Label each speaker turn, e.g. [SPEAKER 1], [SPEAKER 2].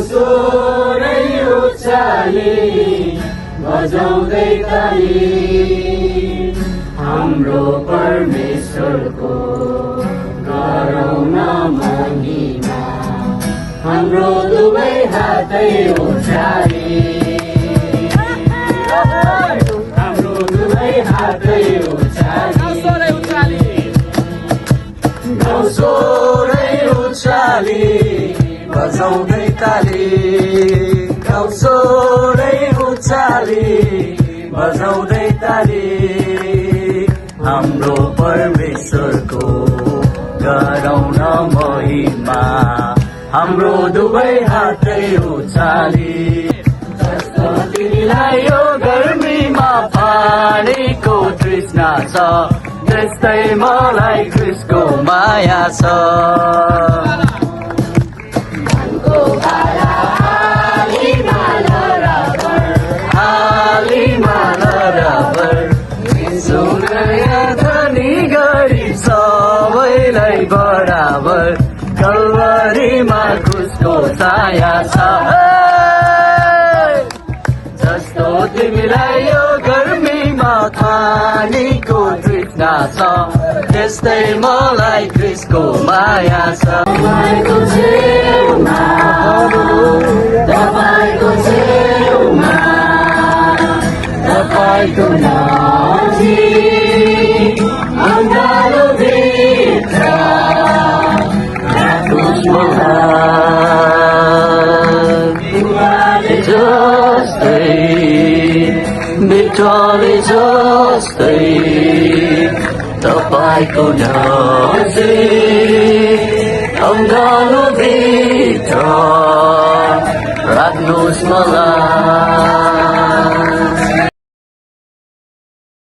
[SPEAKER 1] स्वरै उचाली बजाउँदै ताली हाम्रो परमेश्वरको गरौँ न महिमा हाम्रो दुवै हातै उचाली हाम्रो दुवै हातै उचाली
[SPEAKER 2] स्वरै उचाली बजाउँदै ताली स्वरै उचाली बजाउँदै ताली हाम्रो परमेश्वरको गरौँ न महिमा हाम्रो दुवै हातै उचाली जस्तो तिमीलाई यो गर्मीमा पानीको तृष्णा छ त्यस्तै मलाई ख्रिस्टको माया छ धनी गरी सबैलाई बराबर कल्वरीमा क्रुसको छाया छ जस्तो तिमीलाई यो गर्मीमा पानीको तृष्णा छ त्यस्तै मलाई क्रिस्टको माया छ
[SPEAKER 1] तपाईँको छेउमा तपाईँको छेउमा तपाईँको नजिक अँगालो भित्र
[SPEAKER 2] जस्तै मिठाले जस्तै तपाईँको नजिक अँगालो भित्र राख्नुहोस् मलाई